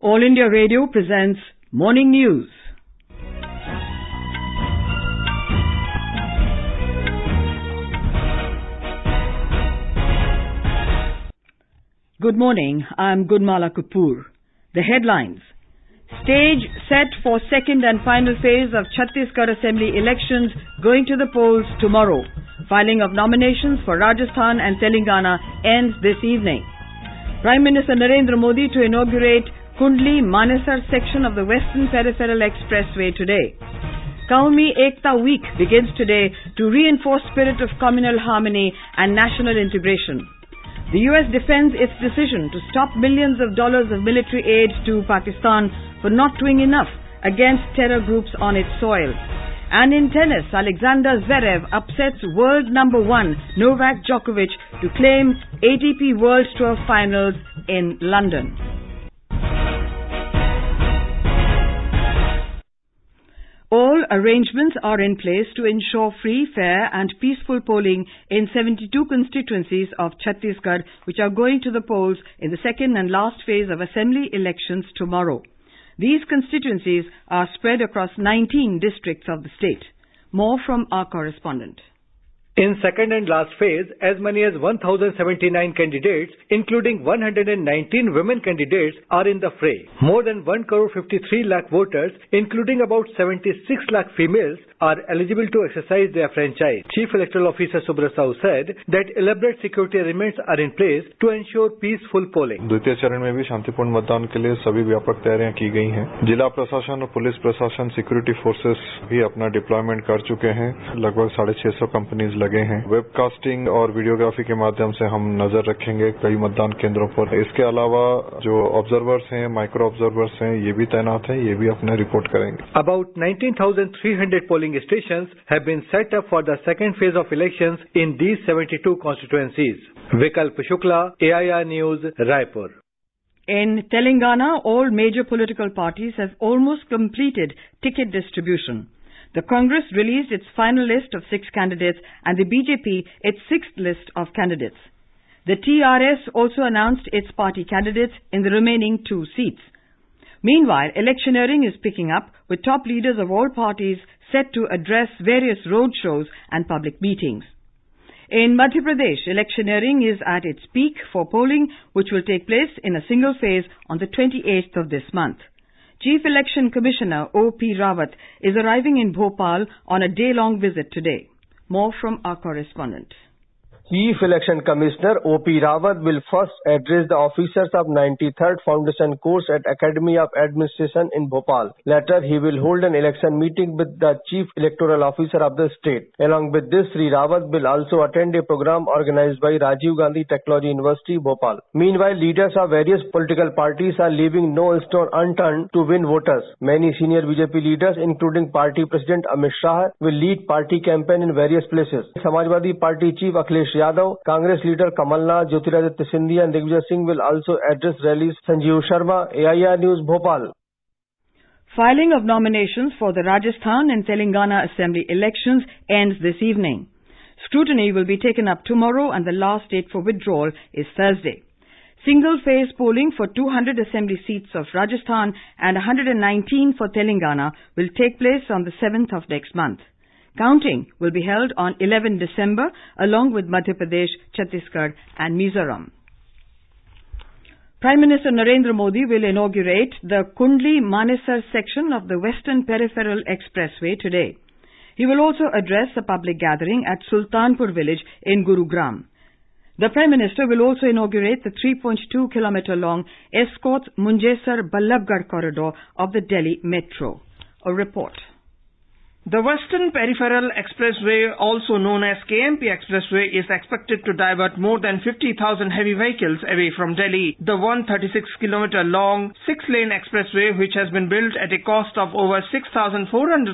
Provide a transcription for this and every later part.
All India Radio presents Morning News. Good morning, I'm Gunmala Kapoor. The headlines. Stage set for second and final phase of Chhattisgarh Assembly elections going to the polls tomorrow. Filing of nominations for Rajasthan and Telangana ends this evening. Prime Minister Narendra Modi to inaugurate Kundli-Manesar section of the Western Peripheral Expressway today. Qaumi Ekta Week begins today to reinforce spirit of communal harmony and national integration. The US defends its decision to stop millions of dollars of military aid to Pakistan for not doing enough against terror groups on its soil. And in tennis, Alexander Zverev upsets world number 1 Novak Djokovic to claim ATP World Tour Finals in London. All arrangements are in place to ensure free, fair and peaceful polling in 72 constituencies of Chhattisgarh, which are going to the polls in the second and last phase of assembly elections tomorrow. These constituencies are spread across 19 districts of the state. More from our correspondent. In second and last phase, as many as 1,079 candidates, including 119 women candidates, are in the fray. More than 1,53 lakh voters, including about 76 lakh females, are eligible to exercise their franchise. Chief Electoral Officer Subrat Sahu said that elaborate security arrangements are in place to ensure peaceful polling. द्वितीय चरण में भी शांतिपूर्ण मतदान के लिए सभी व्यापक तैयारियां की गई हैं। जिला प्रशासन और पुलिस प्रशासन सिक्योरिटी फोर्सेस भी अपना डिप्लॉयमेंट कर चुके हैं। लगभग 650 कंपनीज लगे हैं। वेबकास्टिंग और वीडियोग्राफी के माध्यम से हम नजर रखेंगे कई मतदान केंद्रों पर। इसके अलावा जो ऑब्जर्वर्स हैं, माइक्रो ऑब्जर्वर्स हैं, ये भी तैनात हैं, ये भी अपने रिपोर्ट करेंगे। About 19,300 polling stations have been set up for the second phase of elections in these 72 constituencies. Vikalp Shukla, AIR News, Raipur. In Telangana, all major political parties have almost completed ticket distribution. The Congress released its final list of 6 candidates and the BJP its 6th list of candidates. The TRS also announced its party candidates in the remaining 2 seats. Meanwhile, electioneering is picking up with top leaders of all parties set to address various roadshows and public meetings. In Madhya Pradesh, electioneering is at its peak for polling, which will take place in a single phase on the 28th of this month. Chief Election Commissioner O.P. Rawat is arriving in Bhopal on a day-long visit today. More from our correspondent. Chief Election Commissioner O.P. Rawat will first address the officers of 93rd Foundation Course at Academy of Administration in Bhopal. Later, he will hold an election meeting with the Chief Electoral Officer of the state. Along with this, Sri Rawat will also attend a program organized by Rajiv Gandhi Technology University, Bhopal. Meanwhile, leaders of various political parties are leaving no stone unturned to win voters. Many senior BJP leaders, including Party President Amit Shah, will lead party campaign in various places. Samajwadi Party Chief Akhilesh Yadav, Congress leader Kamalnath, Jyotiraditya Scindia and Digvijay Singh will also address rallies. Sanjeev Sharma, AIR News, Bhopal. Filing of nominations for the Rajasthan and Telangana Assembly elections ends this evening. Scrutiny will be taken up tomorrow and the last date for withdrawal is Thursday. Single-phase polling for 200 assembly seats of Rajasthan and 119 for Telangana will take place on the 7th of next month. Counting will be held on 11 December along with Madhya Pradesh, Chhattisgarh and Mizoram. Prime Minister Narendra Modi will inaugurate the Kundli-Manesar section of the Western Peripheral Expressway today. He will also address a public gathering at Sultanpur village in Gurugram. The Prime Minister will also inaugurate the 3.2-kilometer-long Escorts-Munjesar-Ballabgarh corridor of the Delhi Metro. A report. The Western Peripheral Expressway, also known as KMP Expressway, is expected to divert more than 50,000 heavy vehicles away from Delhi. The 136-kilometer-long, 6-lane expressway, which has been built at a cost of over 6,400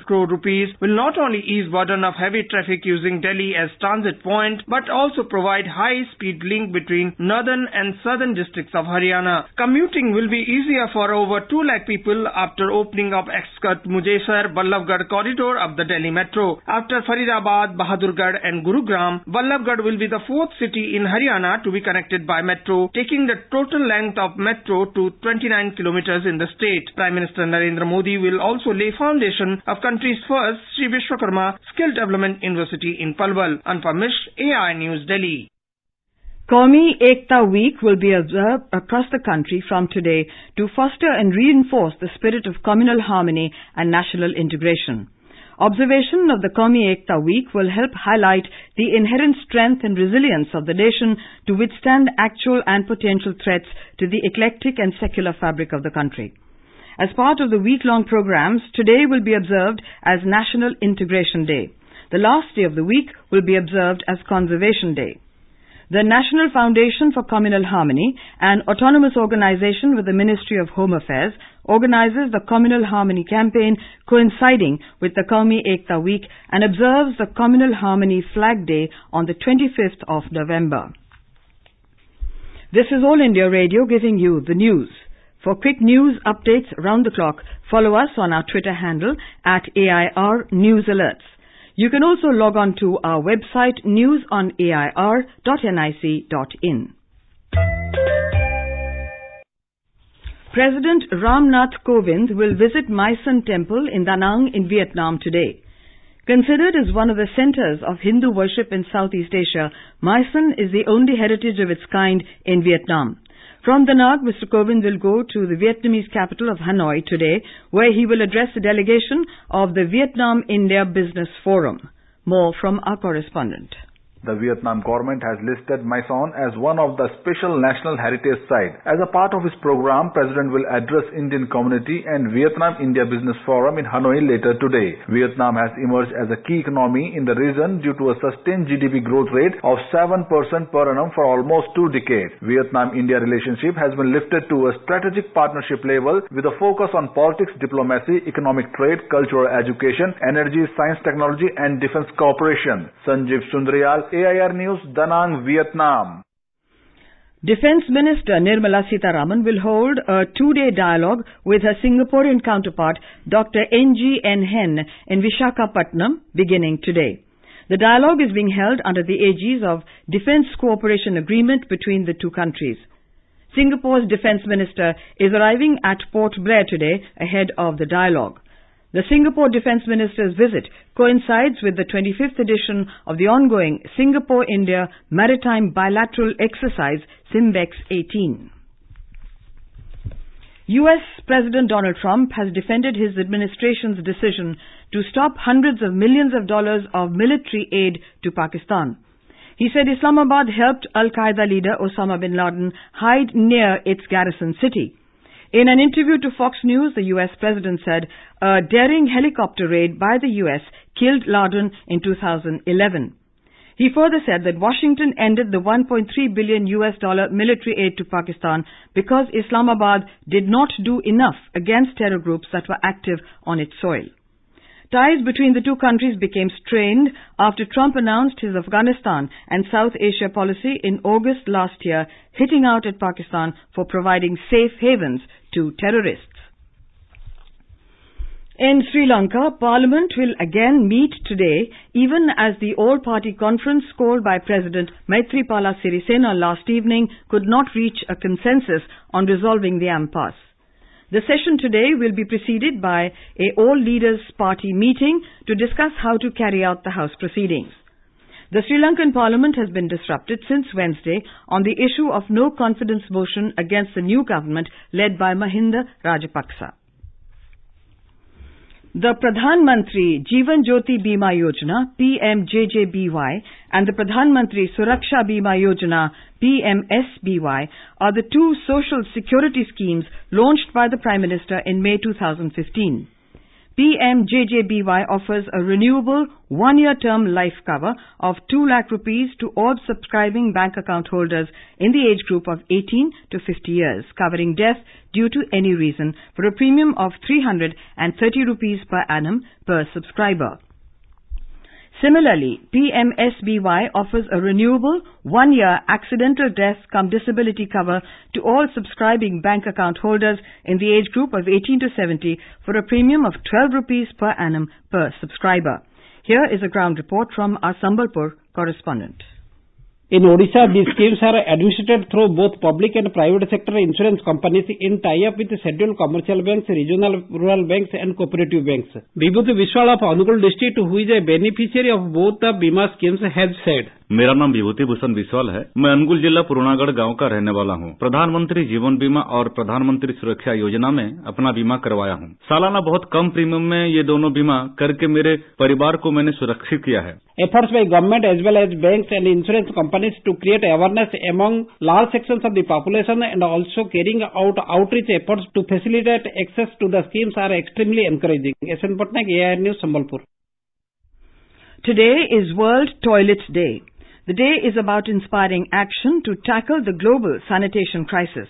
crore rupees, will not only ease burden of heavy traffic using Delhi as transit point, but also provide high-speed link between northern and southern districts of Haryana. Commuting will be easier for over 2 lakh people after opening of Escorts-Munjesar-Ballabgarh corridor of the Delhi Metro. After Faridabad, Bahadurgarh and Gurugram, Vallabhgarh will be the fourth city in Haryana to be connected by metro, taking the total length of metro to 29 kilometers in the state. Prime Minister Narendra Modi will also lay foundation of country's first Sri Vishwakarma Skill Development University in Palwal. Anupam Mishra, AI News, Delhi. Qaumi Ekta Week will be observed across the country from today to foster and reinforce the spirit of communal harmony and national integration. Observation of the Qaumi Ekta Week will help highlight the inherent strength and resilience of the nation to withstand actual and potential threats to the eclectic and secular fabric of the country. As part of the week-long programs, today will be observed as National Integration Day. The last day of the week will be observed as Conservation Day. The National Foundation for Communal Harmony, an autonomous organization with the Ministry of Home Affairs, organizes the Communal Harmony campaign coinciding with the Qaumi Ekta Week and observes the Communal Harmony Flag Day on the 25th of November. This is All India Radio giving you the news. For quick news updates around the clock, follow us on our Twitter handle at AIR News Alerts. You can also log on to our website newsonair.nic.in. President Ram Nath Kovind will visit Mai Son Temple in Da Nang in Vietnam today. Considered as one of the centers of Hindu worship in Southeast Asia, Mai Son is the only heritage of its kind in Vietnam. From Da Nang, Mr. Kovind will go to the Vietnamese capital of Hanoi today, where he will address a delegation of the Vietnam-India Business Forum. More from our correspondent. The Vietnam government has listed Mai Son as one of the special national heritage sites. As a part of his program, President will address Indian community and Vietnam-India Business Forum in Hanoi later today. Vietnam has emerged as a key economy in the region due to a sustained GDP growth rate of 7% per annum for almost 2 decades. Vietnam-India relationship has been lifted to a strategic partnership level with a focus on politics, diplomacy, economic trade, cultural education, energy, science, technology and defense cooperation. Sanjeev Sundaryal, AIR News, Da Nang, Vietnam. Defense Minister Nirmala Sitharaman will hold a 2-day dialogue with her Singaporean counterpart, Dr. N.G.N. Hen, in Visakhapatnam, beginning today. The dialogue is being held under the aegis of Defense Cooperation Agreement between the two countries. Singapore's Defense Minister is arriving at Port Blair today ahead of the dialogue. The Singapore Defence Minister's visit coincides with the 25th edition of the ongoing Singapore-India Maritime Bilateral Exercise SIMBEX 18. US President Donald Trump has defended his administration's decision to stop hundreds of millions of dollars of military aid to Pakistan. He said Islamabad helped Al-Qaeda leader Osama bin Laden hide near its garrison city. In an interview to Fox News, the U.S. President said a daring helicopter raid by the U.S. killed Laden in 2011. He further said that Washington ended the $1.3 billion military aid to Pakistan because Islamabad did not do enough against terror groups that were active on its soil. Ties between the two countries became strained after Trump announced his Afghanistan and South Asia policy in August last year, hitting out at Pakistan for providing safe havens to terrorists. In Sri Lanka, Parliament will again meet today, even as the all-party conference called by President Maithripala Sirisena last evening could not reach a consensus on resolving the impasse. The session today will be preceded by a all-leaders party meeting to discuss how to carry out the House proceedings. The Sri Lankan Parliament has been disrupted since Wednesday on the issue of no confidence motion against the new government led by Mahinda Rajapaksa. The Pradhan Mantri Jeevan Jyoti Bima Yojana PMJJBY and the Pradhan Mantri Suraksha Bima Yojana PMSBY are the two social security schemes launched by the Prime Minister in May 2015. PMJJBY offers a renewable 1-year term life cover of 2 lakh rupees to all subscribing bank account holders in the age group of 18 to 50 years, covering death due to any reason for a premium of 330 rupees per annum per subscriber. Similarly, PMSBY offers a renewable 1-year accidental death cum disability cover to all subscribing bank account holders in the age group of 18 to 70 for a premium of 12 rupees per annum per subscriber. Here is a ground report from our Sambalpur correspondent. In Odisha, these schemes are administered through both public and private sector insurance companies in tie-up with scheduled commercial banks, regional rural banks and cooperative banks. Vibhuti Vishwal of Anukul district, who is a beneficiary of both the Bima schemes, has said, मेरा नाम विभूति भूषण विश्वाल है। मैं अनुगुल जिला पुरानागढ़ गांव का रहने वाला हूं। प्रधानमंत्री जीवन बीमा और प्रधानमंत्री सुरक्षा योजना में अपना बीमा करवाया हूं। सालाना बहुत कम प्रीमियम में ये दोनों बीमा करके मेरे परिवार को मैंने सुरक्षित किया है। Efforts by government as well as banks and insurance companies to create awareness among large sections of the population and also carrying out outreach efforts to facilitate access to the schemes are extremely encouraging. SN Patnaik, AIR News, Sambalpur. Today is World Toilet Day. The day is about inspiring action to tackle the global sanitation crisis.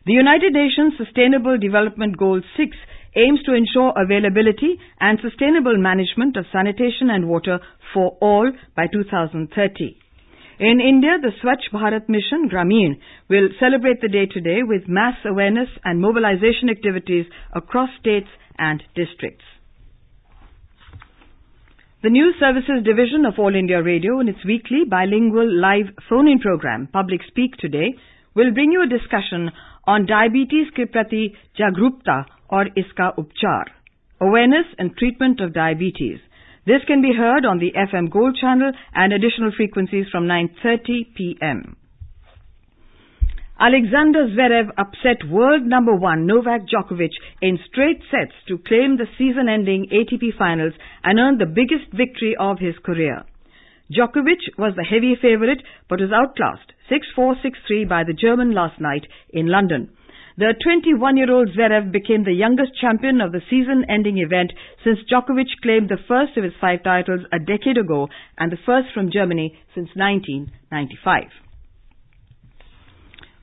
The United Nations Sustainable Development Goal 6 aims to ensure availability and sustainable management of sanitation and water for all by 2030. In India, the Swachh Bharat Mission Grameen will celebrate the day today with mass awareness and mobilization activities across states and districts. The News Services Division of All India Radio in its weekly bilingual live phone-in program, Public Speak Today, will bring you a discussion on diabetes ke prati jagrukta or iska upchar, awareness and treatment of diabetes. This can be heard on the FM Gold channel and additional frequencies from 9:30 p.m. Alexander Zverev upset world number 1 Novak Djokovic in straight sets to claim the season-ending ATP finals and earn the biggest victory of his career. Djokovic was the heavy favourite but was outclassed 6-4, 6-3 by the German last night in London. The 21-year-old Zverev became the youngest champion of the season-ending event since Djokovic claimed the first of his 5 titles a decade ago and the first from Germany since 1995.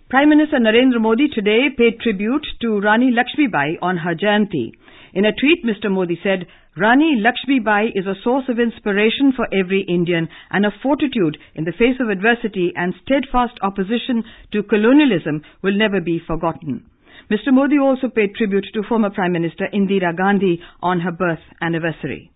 Prime Minister Narendra Modi today paid tribute to Rani Lakshmibai on her Jayanti. In a tweet, Mr. Modi said, Rani Lakshmibai is a source of inspiration for every Indian and a fortitude in the face of adversity and steadfast opposition to colonialism will never be forgotten. Mr. Modi also paid tribute to former Prime Minister Indira Gandhi on her birth anniversary.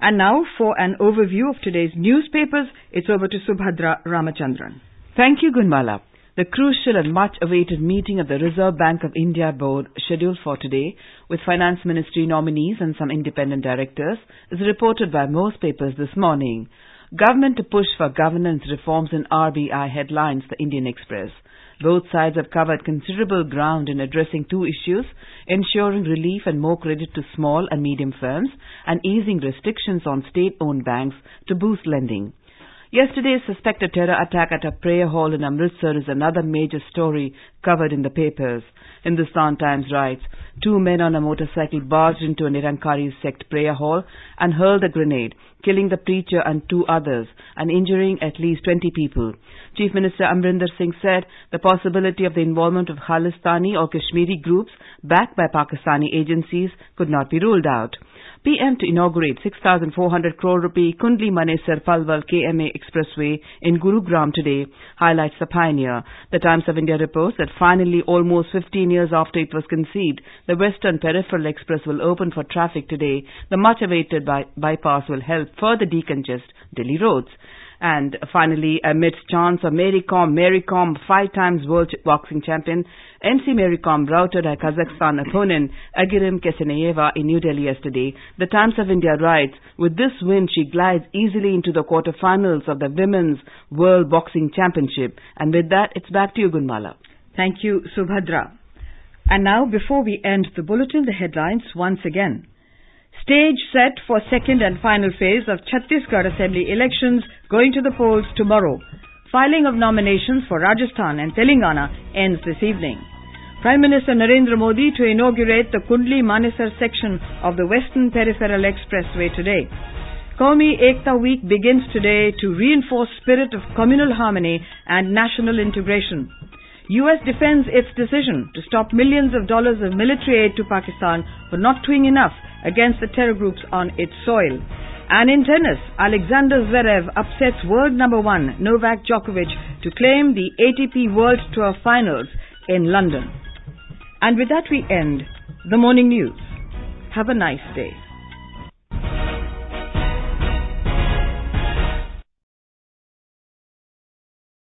And now for an overview of today's newspapers, it's over to Subhadra Ramachandran. Thank you, Gunmala. The crucial and much-awaited meeting of the Reserve Bank of India Board, scheduled for today, with Finance Ministry nominees and some independent directors, is reported by most papers this morning. Government to push for governance reforms in RBI headlines, the Indian Express. Both sides have covered considerable ground in addressing 2 issues, ensuring relief and more credit to small and medium firms, and easing restrictions on state-owned banks to boost lending. Yesterday's suspected terror attack at a prayer hall in Amritsar is another major story covered in the papers. Hindustan Times writes, 2 men on a motorcycle barged into a Nirankari sect prayer hall and hurled a grenade, killing the preacher and 2 others, and injuring at least 20 people. Chief Minister Amrinder Singh said the possibility of the involvement of Khalistani or Kashmiri groups backed by Pakistani agencies could not be ruled out. PM to inaugurate 6,400 crore rupee Kundli Manesar Palwal KMA Expressway in Gurugram today highlights the pioneer. The Times of India reports that finally, almost 15 years after it was conceived, the Western Peripheral Express will open for traffic today. The much-awaited bypass will help further decongest Delhi roads. And finally, amidst chants of Mary Kom, 5 times world boxing champion, MC Mary Kom routed her Kazakhstan opponent Agirim Keseneyeva in New Delhi yesterday. The Times of India writes, with this win she glides easily into the quarterfinals of the Women's World Boxing Championship. And with that, it's back to you, Gunmala. Thank you, Subhadra. And now, before we end the bulletin, the headlines once again. Stage set for second and final phase of Chhattisgarh Assembly elections going to the polls tomorrow. Filing of nominations for Rajasthan and Telangana ends this evening. Prime Minister Narendra Modi to inaugurate the Kundli Manesar section of the Western Peripheral Expressway today. Qaumi Ekta Week begins today to reinforce spirit of communal harmony and national integration. U.S. defends its decision to stop millions of dollars of military aid to Pakistan for not doing enough against the terror groups on its soil. And in tennis, Alexander Zverev upsets world number 1 Novak Djokovic to claim the ATP World Tour Finals in London. And with that we end the morning news. Have a nice day.